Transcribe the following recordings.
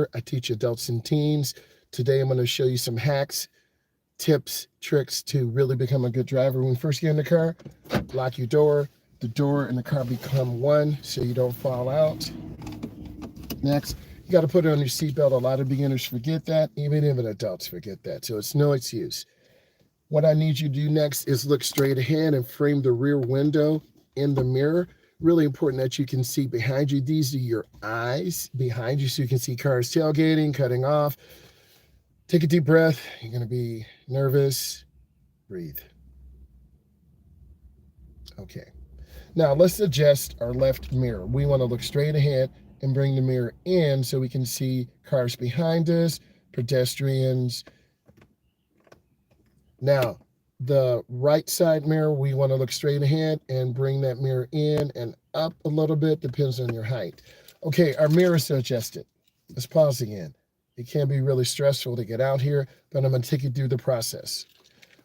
driver. I teach adults and teens. Today I'm going to show you some hacks, tips, tricks to really become a good driver. When you first get in the car, lock your door. The door and the car become one so you don't fall out. Next, you got to put it on your seatbelt. A lot of beginners forget that. Even adults forget that. So it's no excuse. What I need you to do next is look straight ahead and frame the rear window in the mirror. Really important that you can see behind you. These are your eyes behind you so you can see cars tailgating, cutting off. Take a deep breath. You're going to be nervous. Breathe. Okay. Now let's adjust our left mirror. We want to look straight ahead and bring the mirror in so we can see cars behind us, pedestrians. Now, the right side mirror, we want to look straight ahead and bring that mirror in and up a little bit, depends on your height. Okay, our mirrors are adjusted. Let's pause again. It can be really stressful to get out here, but I'm going to take you through the process.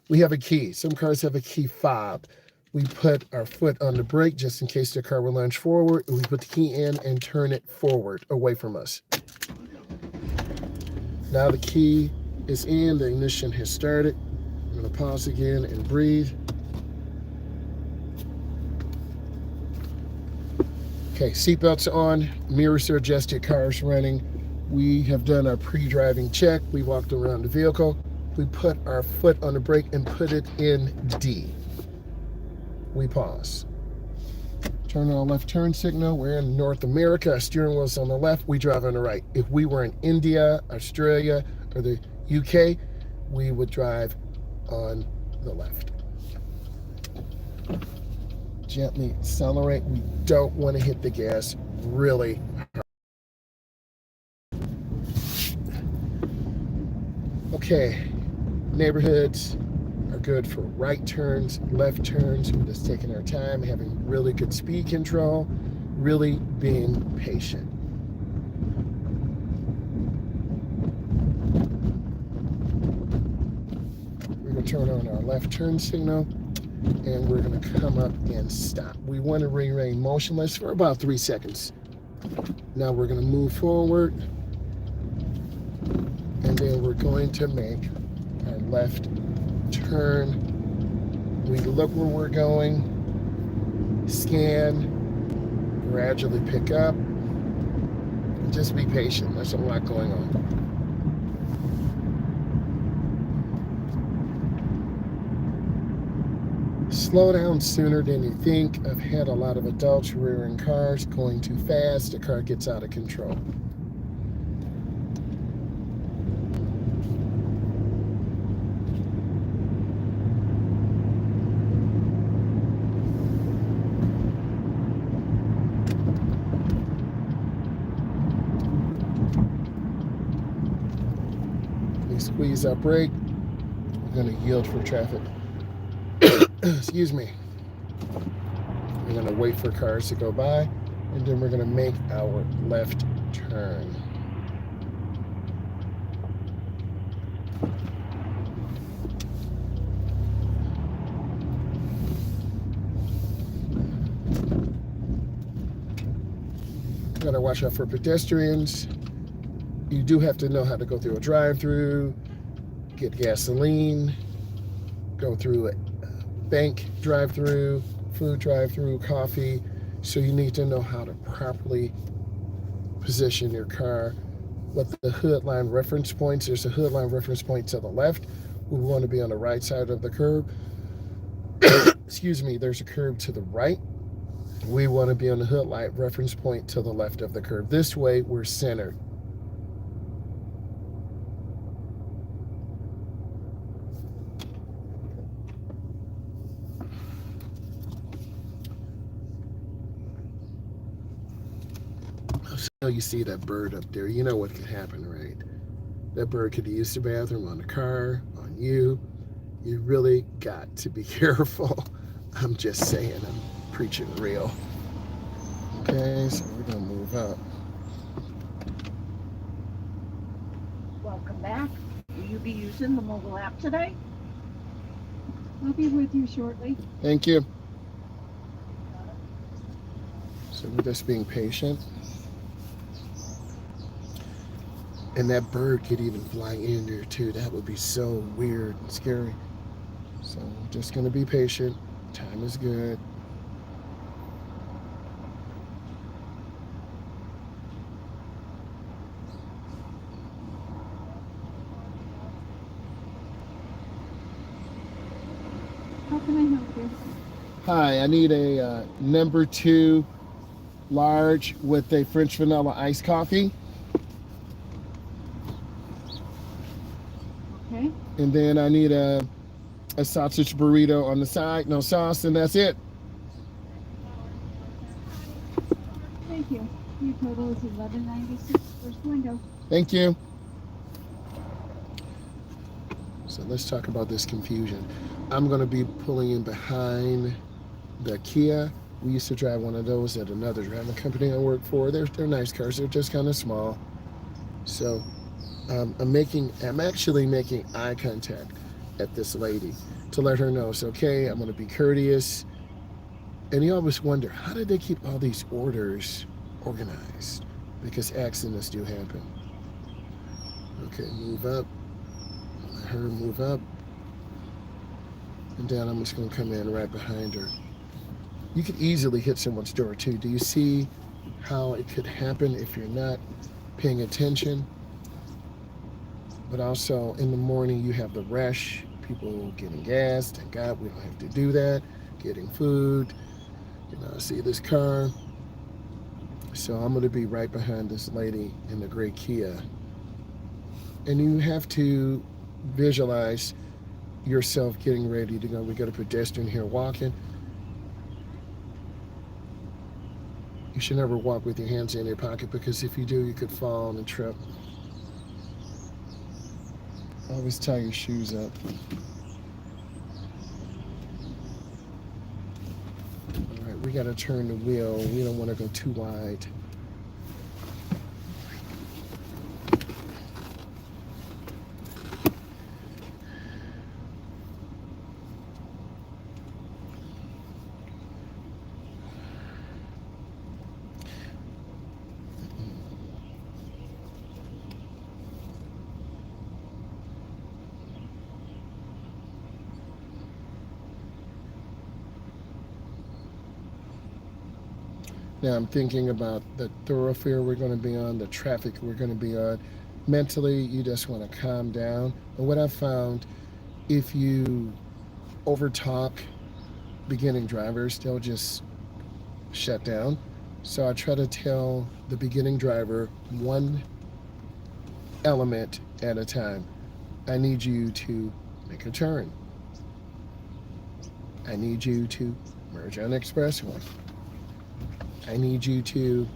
We have a key. Some cars have a key fob. We put our foot on the brake just in case the car will lunge forward. We put the key in and turn it forward, away from us. Now the key is in, the ignition has started. I'm going to pause again and breathe. Okay, seatbelts on, mirrors are adjusted, cars running. We have done our pre-driving check. We walked around the vehicle. We put our foot on the brake and put it in D. We pause. Turn on left turn signal. We're in North America. Our steering wheel's on the left. We drive on the right. If we were in India, Australia, or the UK, we would drive on the left. Gently accelerate. We don't want to hit the gas really hard. Okay, neighborhoods are good for right turns, left turns. We're just taking our time, having really good speed control, really being patient. We're going to turn on our left turn signal and we're going to come up and stop. We want to remain motionless for about 3 seconds. Now we're going to move forward and then we're going to make our left turn. We look where we're going, scan, gradually pick up, and just be patient. There's a lot going on. Slow down sooner than you think. I've had a lot of adults rearing cars, going too fast, the car gets out of control. Squeeze our brake. We're going to yield for traffic. Excuse me. We're going to wait for cars to go by, and then we're going to make our left turn. We've got to watch out for pedestrians. You do have to know how to go through a drive-through, get gasoline, go through a bank drive-through, food drive-through, coffee. So you need to know how to properly position your car. What the hood line reference points, there's a hood line reference point to the left. We want to be on the right side of the curb. Excuse me, there's a curb to the right. We want to be on the hood light reference point to the left of the curb. This way, we're centered. So you see that bird up there, you know what could happen, right? That bird could use the bathroom on the car, on you. You really got to be careful. I'm just saying, I'm preaching real. Okay, so we're gonna move up. Welcome back. Will you be using the mobile app today? I'll be with you shortly. Thank you. So we're just being patient. And that bird could even fly in there too. That would be so weird and scary. So just gonna be patient. Time is good. How can I help you? Hi, I need a number 2 large with a French vanilla iced coffee. Okay. And then I need a sausage burrito on the side, no sauce, and that's it. Thank you. Your total is $11.96. First window. Thank you. So let's talk about this confusion. I'm going to be pulling in behind the Kia. We used to drive one of those at another driving company I work for. They're nice cars. They're just kind of small. So I'm actually making eye contact at this lady to let her know it's okay. I'm going to be courteous. And you always wonder, how did they keep all these orders organized? Because accidents do happen. Okay, move up. Let her move up. And then I'm just going to come in right behind her. You could easily hit someone's door too. Do you see how it could happen if you're not paying attention? But also in the morning, you have the rush, people getting gas. Thank God we don't have to do that. Getting food. I see this car. So I'm going to be right behind this lady in the gray Kia. And you have to visualize yourself getting ready to go. We got a pedestrian here walking. You should never walk with your hands in your pocket, because if you do, you could fall and trip. Always tie your shoes up. All right, we got to turn the wheel. We don't want to go too wide. Now I'm thinking about the thoroughfare we're going to be on, the traffic we're going to be on. Mentally, you just want to calm down. And what I've found, if you overtalk beginning drivers, they'll just shut down. So I try to tell the beginning driver one element at a time. I need you to make a turn. I need you to merge on the expressway. I need you to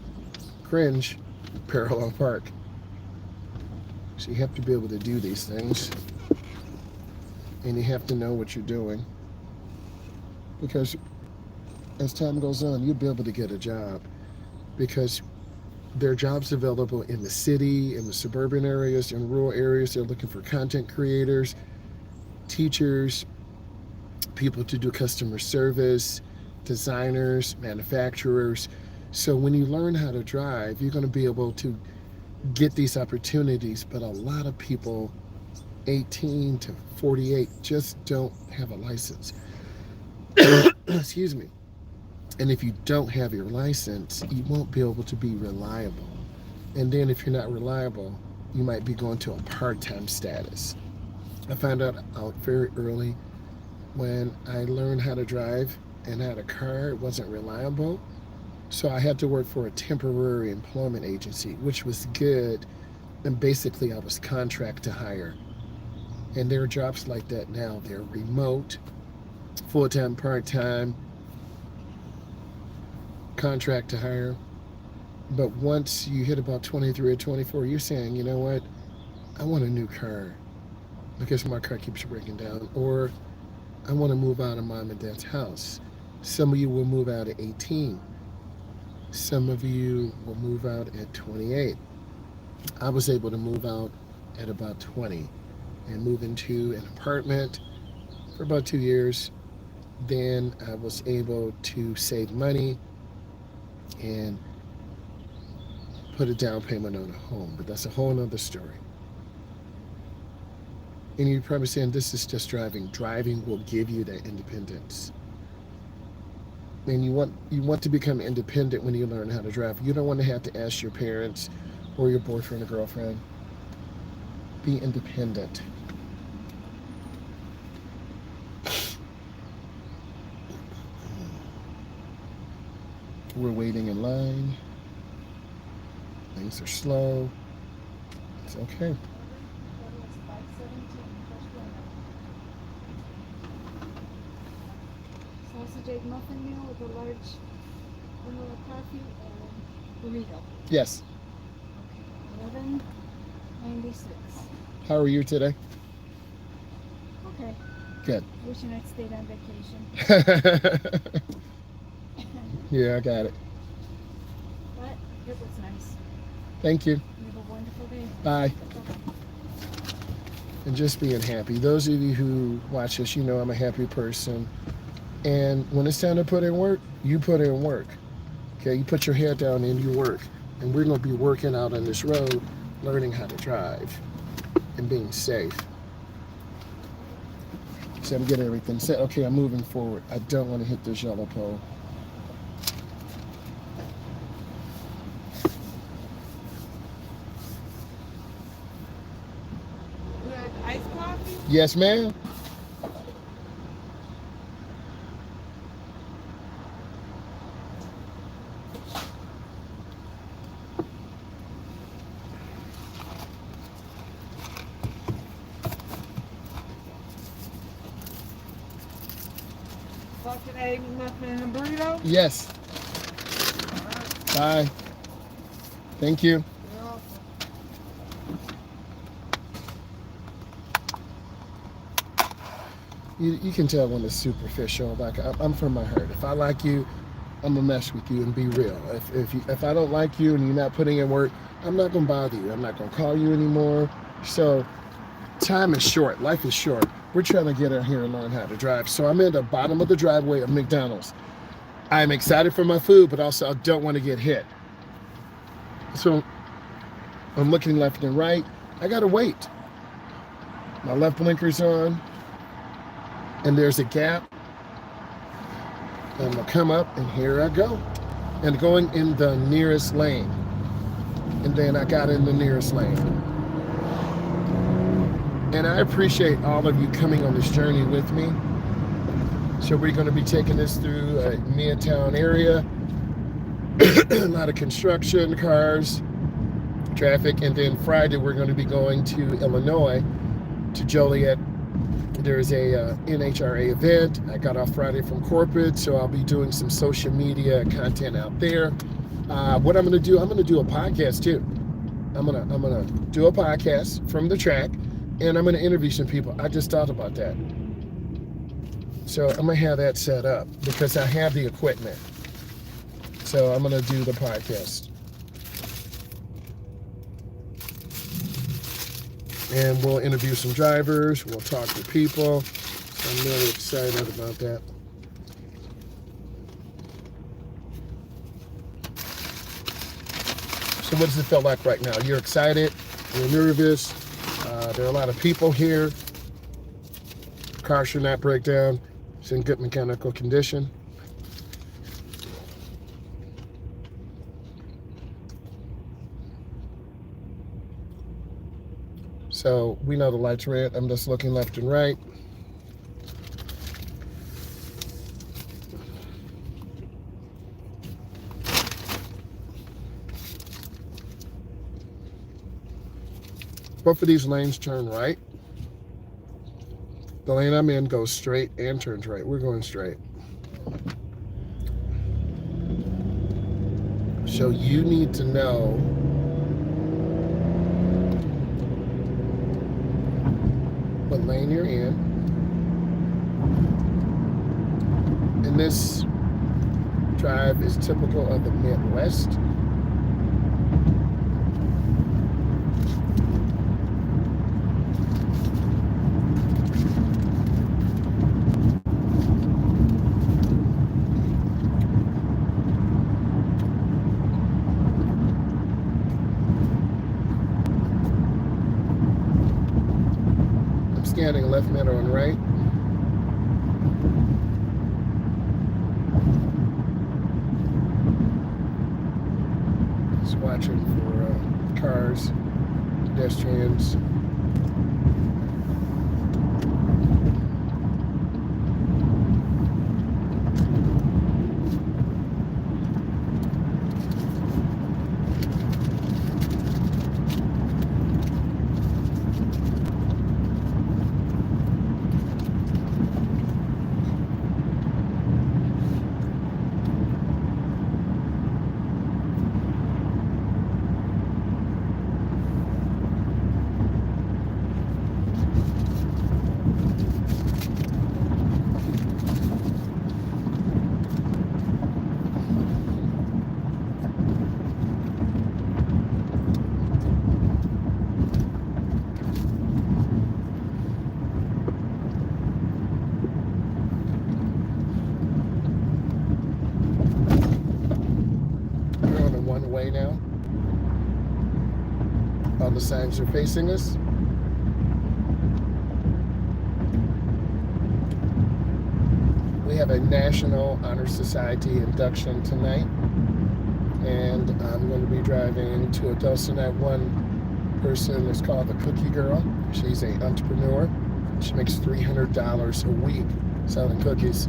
cringe parallel park. So you have to be able to do these things. And you have to know what you're doing. Because as time goes on, you'll be able to get a job. Because there are jobs available in the city, in the suburban areas, in rural areas. They're looking for content creators, teachers, people to do customer service, designers, manufacturers. So when you learn how to drive, you're going to be able to get these opportunities. But a lot of people 18 to 48 just don't have a license. Excuse me. And if you don't have your license, you won't be able to be reliable. And then if you're not reliable, you might be going to a part-time status. I found out very early when I learned how to drive and had a car, it wasn't reliable. So I had to work for a temporary employment agency, which was good. And basically I was contract to hire. And there are jobs like that now. They're remote, full-time, part-time, contract to hire. But once you hit about 23 or 24, you're saying, you know what? I want a new car because my car keeps breaking down. Or I want to move out of mom and dad's house. Some of you will move out at 18. Some of you will move out at 28. I was able to move out at about 20 and move into an apartment for about 2 years. Then I was able to save money and put a down payment on a home, but that's a whole nother story. And you're probably saying this is just driving. Driving will give you that independence. And you want to become independent when you learn how to drive. You don't want to have to ask your parents or your boyfriend or girlfriend. Be independent. We're waiting in line. Things are slow. It's okay. Sausage egg muffin meal with a large vanilla coffee and burrito. Yes. Okay, $11.96. How are you today? Okay. Good. Wishing I'd stayed on vacation. Yeah, I got it. But it was nice. Thank you. You have a wonderful day. Bye. Bye-bye. And just being happy. Those of you who watch us, you know I'm a happy person. And when it's time to put in work, you put in work. Okay, you put your head down and you work. And we're going to be working out on this road, learning how to drive and being safe. So I'm getting everything set. Okay, I'm moving forward. I don't want to hit this yellow pole. Iced coffee? Yes, ma'am. Sausage egg muffin and a burrito? Yes. Bye. Thank you. You're welcome. You can tell when it's superficial. Like I'm from my heart. If I like you, I'm gonna mess with you and be real. If I don't like you and you're not putting in work, I'm not gonna bother you. I'm not gonna call you anymore. So time is short. Life is short. We're trying to get out here and learn how to drive. So I'm in the bottom of the driveway of McDonald's. I'm excited for my food, but also I don't want to get hit. So I'm looking left and right. I gotta wait. My left blinker's on. And there's a gap. I'm gonna come up and here I go. And going in the nearest lane. And then I got in the nearest lane. And I appreciate all of you coming on this journey with me. So we're gonna be taking this through a Midtown area. A lot of construction, cars, traffic. And then Friday we're gonna be going to Illinois, to Joliet. There's a NHRA event. I got off Friday from corporate, so I'll be doing some social media content out there. What I'm gonna do, I'm gonna do a podcast too. I'm gonna do a podcast from the track, and I'm gonna interview some people. I just thought about that. So I'm gonna have that set up because I have the equipment. So I'm gonna do the podcast. And we'll interview some drivers, we'll talk to people. So I'm really excited about that. So what does it feel like right now? You're excited, you're nervous, there are a lot of people here. Car should not break down, it's in good mechanical condition. So we know the light's red. I'm just looking left and right. Both of these lanes turn right. The lane I'm in goes straight and turns right. We're going straight. So you need to know what lane you're in. And this drive is typical of the Midwest. scanning left, middle, and right. Just watching for cars, pedestrians. We're on a one-way now. All the signs are facing us. We have a National Honor Society induction tonight, and I'm going to be driving to a Dulce. That one person is called the Cookie Girl. She's an entrepreneur. She makes $300 a week selling cookies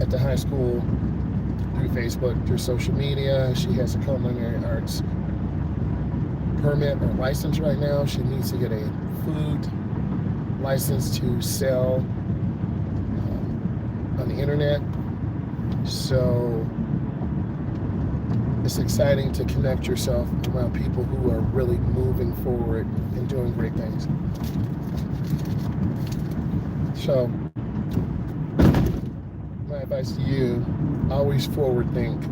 at the high school through Facebook, through social media. She has a culinary arts permit or license right now. She needs to get a food license to sell on the internet. So it's exciting to connect yourself around people who are really moving forward and doing great things. So my advice to you, always forward think.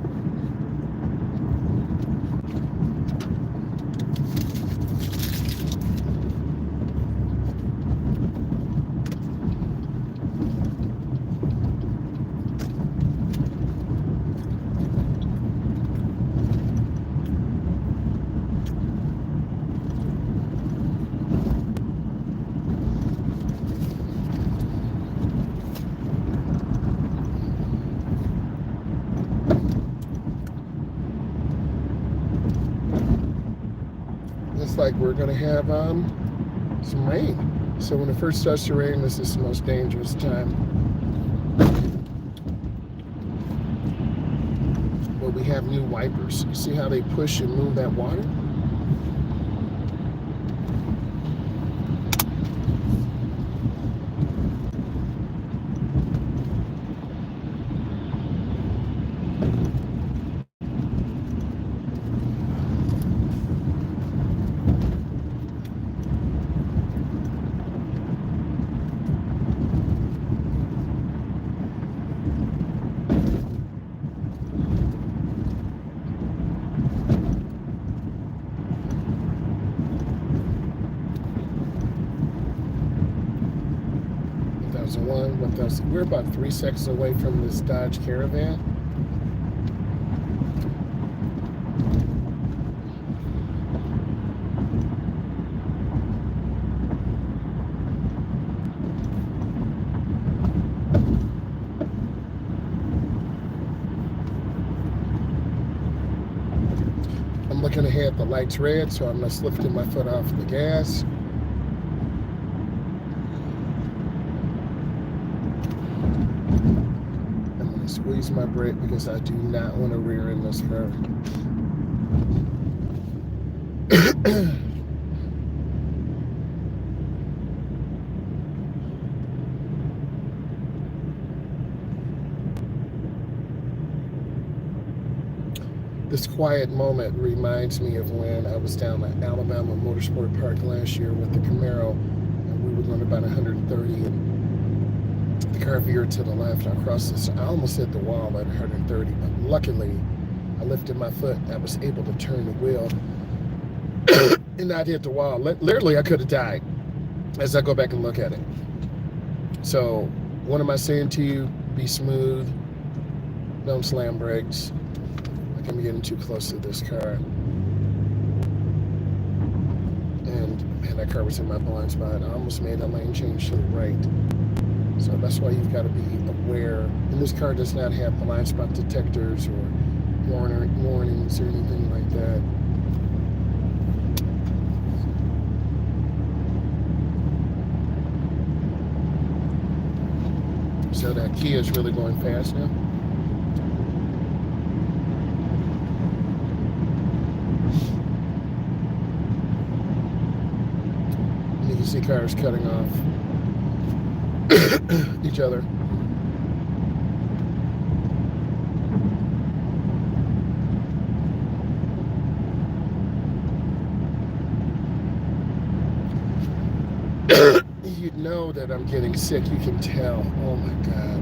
Looks like we're gonna have some rain. So when it first starts to rain, this is the most dangerous time. But we have new wipers. You see how they push and move that water? We're about 3 seconds away from this Dodge Caravan. I'm looking ahead, the light's red, so I'm just lifting my foot off the gas. Squeeze my brake because I do not want to rear in this car. This quiet moment reminds me of when I was down at Alabama Motorsport Park last year with the Camaro, and we were going about 130, and the car veered to the left. I crossed this. I almost hit the wall at 130, but luckily I lifted my foot. I was able to turn the wheel and not hit the wall. Literally, I could have died as I go back and look at it. So what am I saying to you? Be smooth. Don't slam brakes. Like I'm getting too close to this car. And man, that car was in my blind spot. I almost made a lane change to the right. So that's why you've got to be aware. And this car does not have blind spot detectors or warnings or anything like that. So that Kia is really going fast now. And you can see cars cutting off each other. You know that I'm getting sick. You can tell. Oh my God.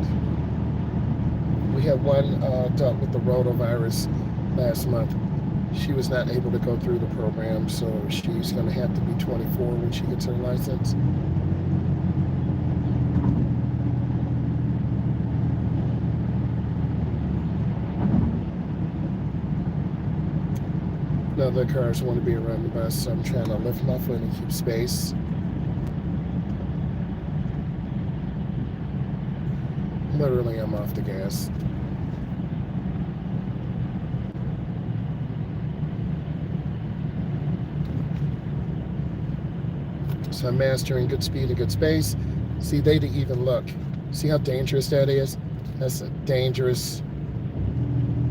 We had one adult with the rotavirus last month. She was not able to go through the program, so she's going to have to be 24 when she gets her license. Now the cars want to be around the bus, so I'm trying to lift my foot and keep space. Literally, I'm off the gas. So I'm mastering good speed and good space. See, they didn't even look. See how dangerous that is? That's a dangerous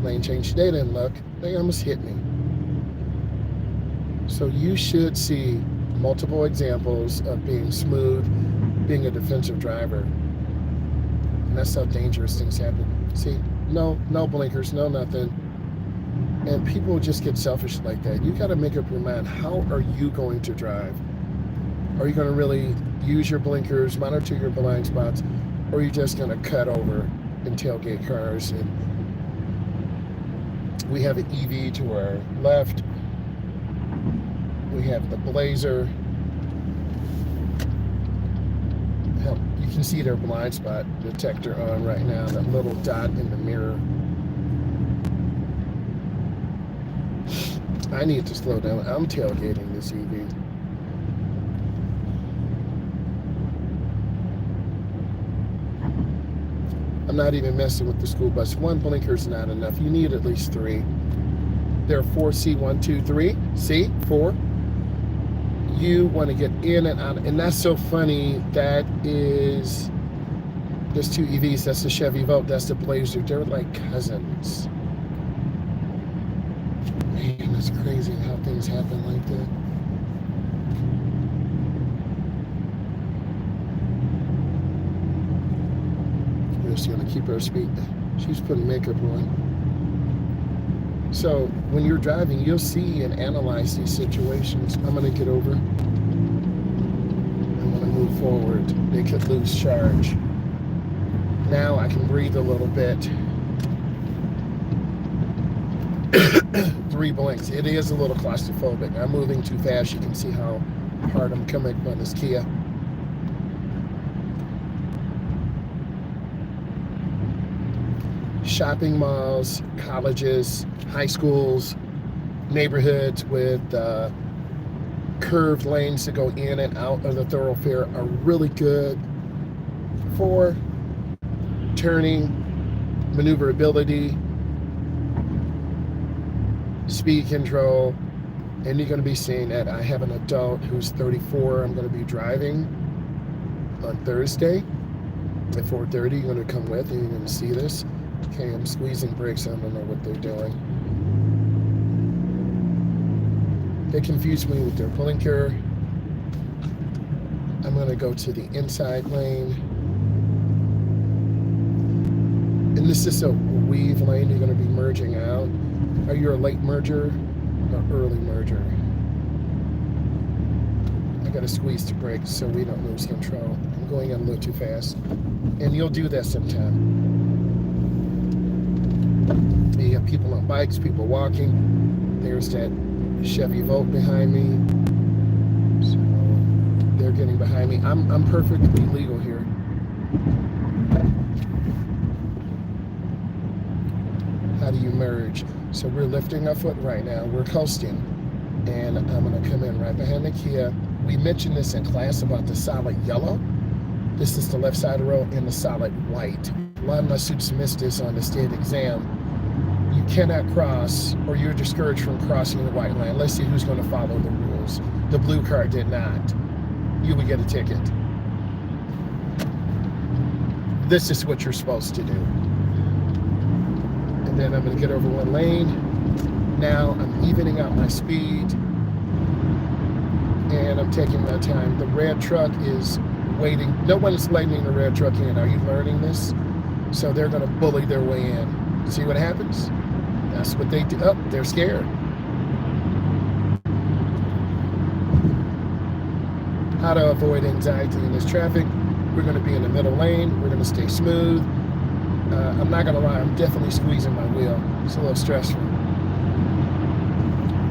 lane change. They didn't look. They almost hit me. So you should see multiple examples of being smooth, being a defensive driver. And that's how dangerous things happen. See, no blinkers, no nothing. And people just get selfish like that. You got to make up your mind. How are you going to drive? Are you going to really use your blinkers, monitor your blind spots, or are you just going to cut over and tailgate cars? And we have an EV to our left. We have the Blazer. You can see their blind spot detector on right now, that little dot in the mirror. I need to slow down. I'm tailgating this EV. I'm not even messing with the school bus. One blinker is not enough. You need at least three. There are 4 C, 1, 2, 3. See? 4. You want to get in and out. And that's so funny. That is, there's 2 EVs. That's the Chevy Volt. That's the Blazer. They're like cousins. Man, that's crazy how things happen like that. We're just going to keep her speed. She's putting makeup on. So when you're driving, you'll see and analyze these situations. I'm going to get over. I'm going to move forward. They could lose charge. Now I can breathe a little bit. 3 blinks. It is a little claustrophobic. I'm moving too fast. You can see how hard I'm coming on this Kia. Shopping malls, colleges, high schools, neighborhoods with curved lanes to go in and out of the thoroughfare are really good for turning, maneuverability, speed control. And you're going to be seeing that. I have an adult who's 34. I'm going to be driving on Thursday at 4:30. You're going to come with and you're going to see this. Okay, I'm squeezing brakes. I don't know what they're doing. They confuse me with their blinker. I'm going to go to the inside lane. And this is a weave lane. You're going to be merging out. Are you a late merger or early merger? I got to squeeze the brakes so we don't lose control. I'm going a little too fast. And you'll do that sometime. You have people on bikes, people walking. There's that Chevy Volt behind me. So they're getting behind me. I'm perfectly legal here. How do you merge? So we're lifting our foot right now. We're coasting. And I'm going to come in right behind the Kia. we mentioned this in class about the solid yellow. This is the left side of the road, and the solid white. A lot of my students miss this on the state exam. You cannot cross, or you're discouraged from crossing the white line. Let's see who's going to follow the rules. The blue car did not. You would get a ticket. This is what you're supposed to do. And then I'm going to get over one lane. Now I'm evening out my speed, and I'm taking my time. The red truck is waiting. No one is letting the red truck in. Are you learning this? So they're going to bully their way in. See what happens? That's what they do. Oh, they're scared. How to avoid anxiety in this traffic. We're going to be in the middle lane. We're going to stay smooth. I'm not going to lie, I'm definitely squeezing my wheel. It's a little stressful.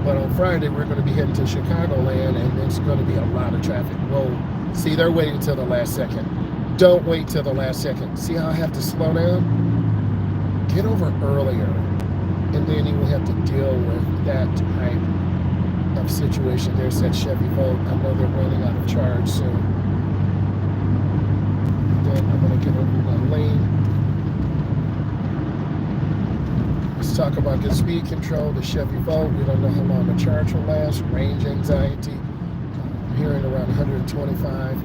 But on Friday, we're going to be heading to Chicagoland, and there's going to be a lot of traffic. Whoa. See, they're waiting until the last second. Don't wait till the last second. See how I have to slow down? Get over earlier, and then you will have to deal with that type of situation. There's that Chevy Volt. I know they're running out of charge soon. Then I'm going to get over one lane. Let's talk about good speed control. The Chevy Volt, we don't know how long the charge will last. Range anxiety. I'm hearing around 125.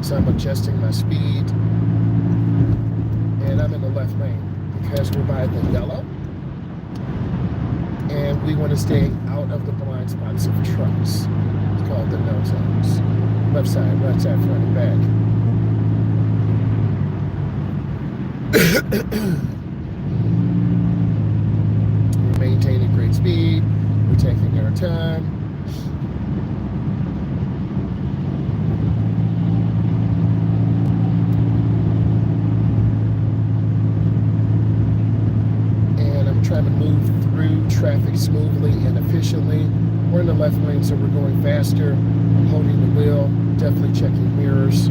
So I'm adjusting my speed. And I'm in the left lane because we're by the yellow. And we want to stay out of the blind spots of trucks. It's called the no zones. Left side, right side, front and back. We're maintaining great speed. We're taking our time. And I'm trying to move through traffic smoothly and efficiently. We're in the left lane, so we're going faster. I'm holding the wheel, definitely checking mirrors.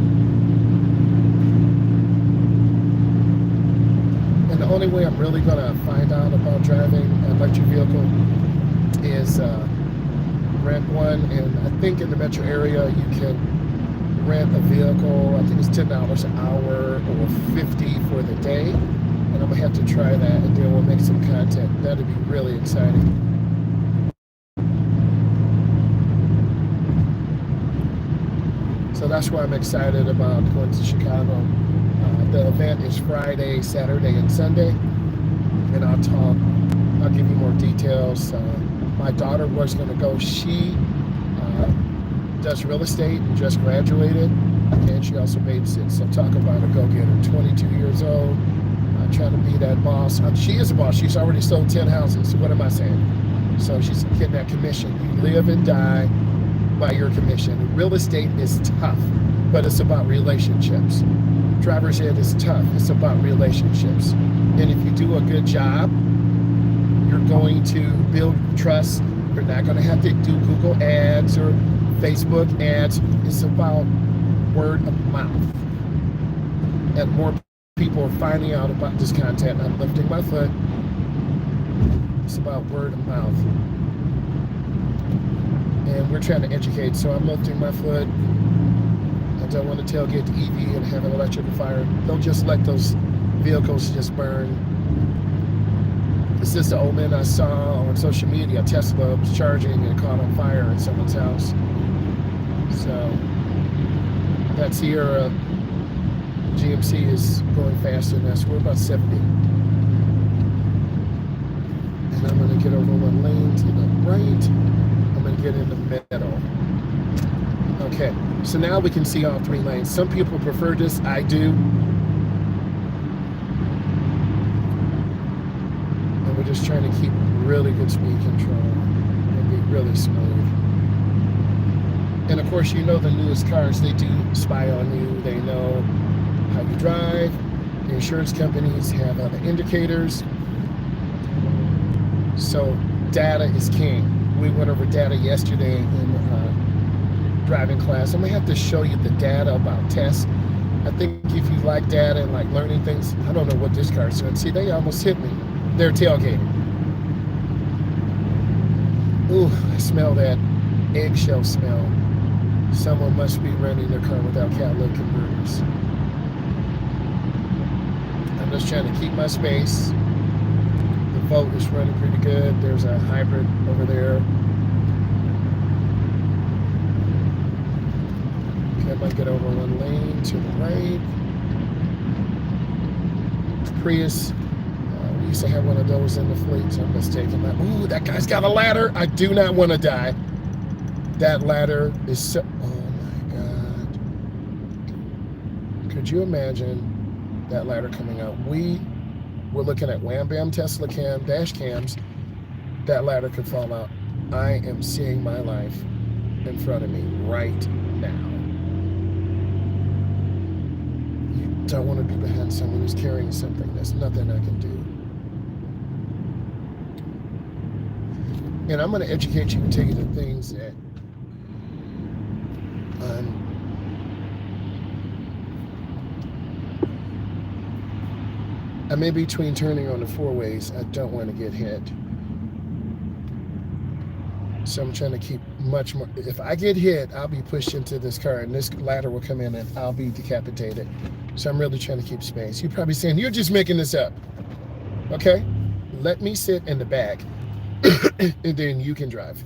And the only way I'm really going to find out about driving an electric vehicle is rent one. And I think in the metro area, you can rent a vehicle. I think it's $10 an hour or $50 for the day. And I'm going to have to try that, and then we'll make some content. That'd be really exciting. So that's why I'm excited about going to Chicago. The event is Friday, Saturday, and Sunday. And I'll give you more details. My daughter was going to go. She does real estate and just graduated. And she also babysits. So talk about a go-getter. 22 years old. Trying to be that boss. She is a boss. She's already sold 10 houses. What am I saying? So she's getting that commission. You live and die by your commission. Real estate is tough, but it's about relationships. Driver's ed is tough. It's about relationships. And if you do a good job, you're going to build trust. You're not going to have to do Google ads or Facebook ads. It's about word of mouth. And more people are finding out about this content. I'm lifting my foot. It's about word of mouth. And we're trying to educate, so I'm lifting my foot. I don't want to tailgate the EV and have an electrical fire. Don't just let those vehicles just burn. This is the old man I saw on social media. Tesla was charging and caught on fire in someone's house. So that Sierra GMC is going faster than us. We're about 70. And I'm going to get over one lane to the right. I'm going to get in the middle. Okay, so now we can see all three lanes. Some people prefer this. I do. And we're just trying to keep really good speed control and be really smooth. And of course, you know the newest cars, they do spy on you. They know how you drive. The insurance companies have other indicators. So data is king. We went over data yesterday in driving class. I'm gonna have to show you the data about tests. I think if you like data and like learning things, I don't know what this car is doing. See, they almost hit me. They're tailgating. Ooh, I smell that eggshell smell. Someone must be running their car without catalytic converters. I'm just trying to keep my space. The Volt is running pretty good. There's a hybrid over there. Okay, I might get over one lane to the right. Prius. We used to have one of those in the fleet, so I'm just taking that. Ooh, that guy's got a ladder. I do not want to die. That ladder is so... Oh my God. Could you imagine that ladder coming out? We're looking at Wham Bam Tesla cam, dash cams. That ladder could fall out. I am seeing my life in front of me right now. You don't want to be behind someone who's carrying something. There's nothing I can do. And I'm going to educate you and tell you the things that I'm in between turning on the four ways. I don't want to get hit. So I'm trying to keep much more. If I get hit, I'll be pushed into this car and this ladder will come in and I'll be decapitated. So I'm really trying to keep space. You're probably saying, you're just making this up. Okay? Let me sit in the back and then you can drive.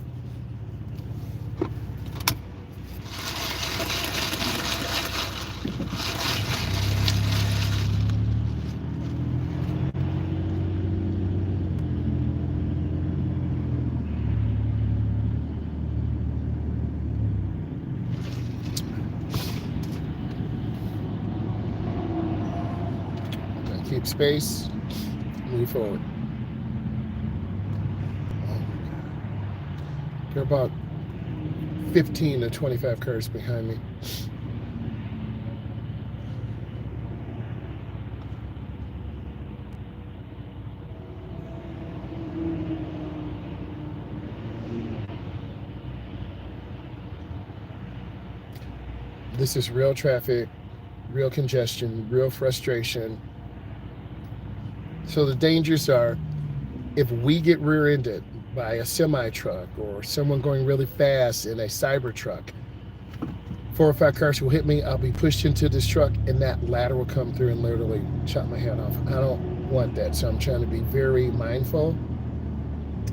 Keep space, move forward. There are about 15 to 25 cars behind me. This is real traffic, real congestion, real frustration. So the dangers are, if we get rear-ended by a semi-truck or someone going really fast in a cyber truck, 4 or 5 cars will hit me, I'll be pushed into this truck and that ladder will come through and literally chop my head off. I don't want that, so I'm trying to be very mindful.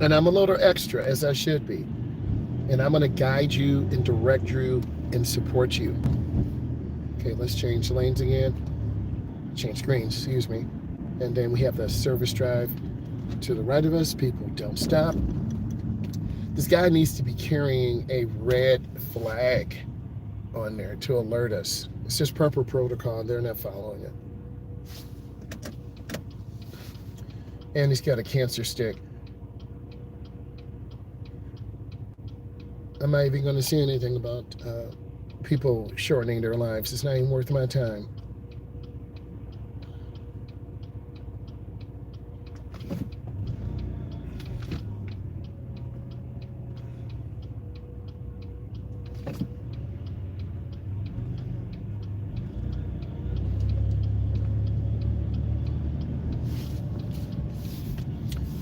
And I'm a little extra, as I should be. And I'm gonna guide you and direct you and support you. Okay, let's change lanes again. Change screens, excuse me. And then we have the service drive to the right of us. People don't stop. This guy needs to be carrying a red flag on there to alert us. It's just proper protocol and they're not following it. And he's got a cancer stick. I'm not even going to say anything about people shortening their lives. It's not even worth my time.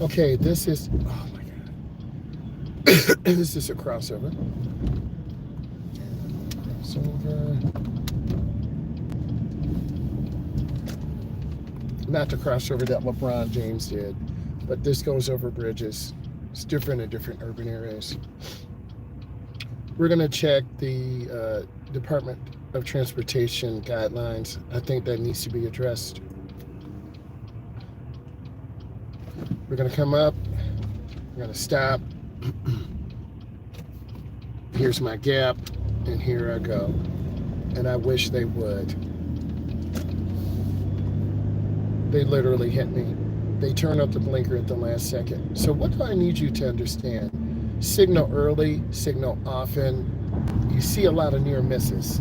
Okay, this is, oh my God. This is a crossover. Not the crossover that LeBron James did, but this goes over bridges. It's different in different urban areas. We're gonna check the Department of Transportation guidelines. I think that needs to be addressed. We're gonna come up, we're gonna stop. Here's my gap, and here I go. And I wish they would. They literally hit me. They turn up the blinker at the last second. So what do I need you to understand? Signal early, signal often. You see a lot of near misses.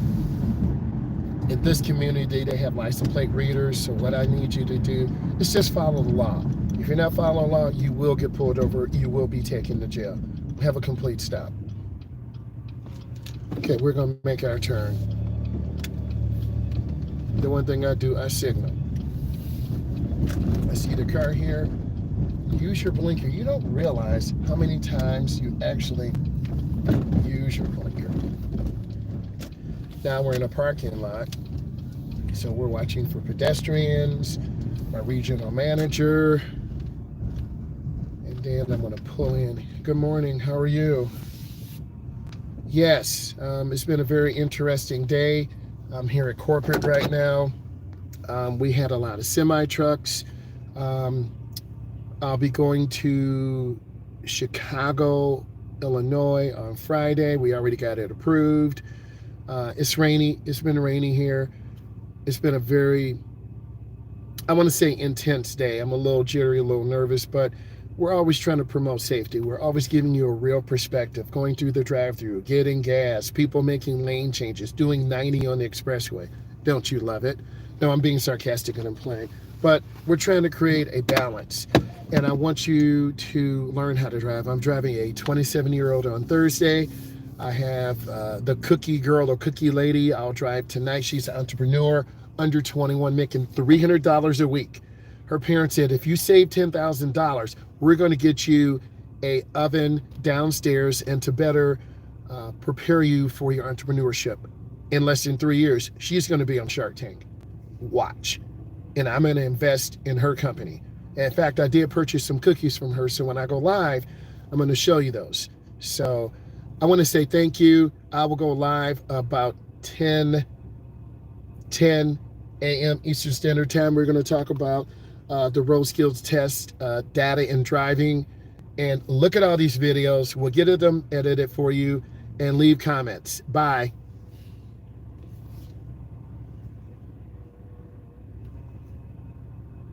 In this community, they have license plate readers. So what I need you to do is just follow the law. If you're not following the law, you will get pulled over. You will be taken to jail. Have a complete stop. Okay, we're gonna make our turn. The one thing I do, I signal. I see the car here. Use your blinker. You don't realize how many times you actually use your blinker. Now we're in a parking lot. So we're watching for pedestrians, my regional manager, and then I'm going to pull in. Good morning, how are you? Yes, it's been a very interesting day. I'm here at corporate right now. We had a lot of semi trucks. I'll be going to Chicago, Illinois on Friday. We already got it approved. It's rainy. It's been rainy here. It's been a very, I want to say, intense day. I'm a little jittery, a little nervous, but we're always trying to promote safety. We're always giving you a real perspective, going through the drive-through, getting gas, people making lane changes, doing 90 on the expressway. Don't you love it? No, I'm being sarcastic and I'm playing. But we're trying to create a balance. And I want you to learn how to drive. I'm driving a 27-year-old on Thursday. I have the cookie girl or cookie lady I'll drive tonight. She's an entrepreneur, under 21, making $300 a week. Her parents said, if you save $10,000, we're going to get you a oven downstairs and to better prepare you for your entrepreneurship. In less than 3 years, she's going to be on Shark Tank. Watch. And I'm going to invest in her company. In fact, I did purchase some cookies from her, so when I go live, I'm going to show you those. So I want to say thank you. I will go live about 10 a.m. Eastern Standard Time. We're going to talk about the road skills test, data in driving, and look at all these videos. We'll get them edited for you and leave comments. Bye.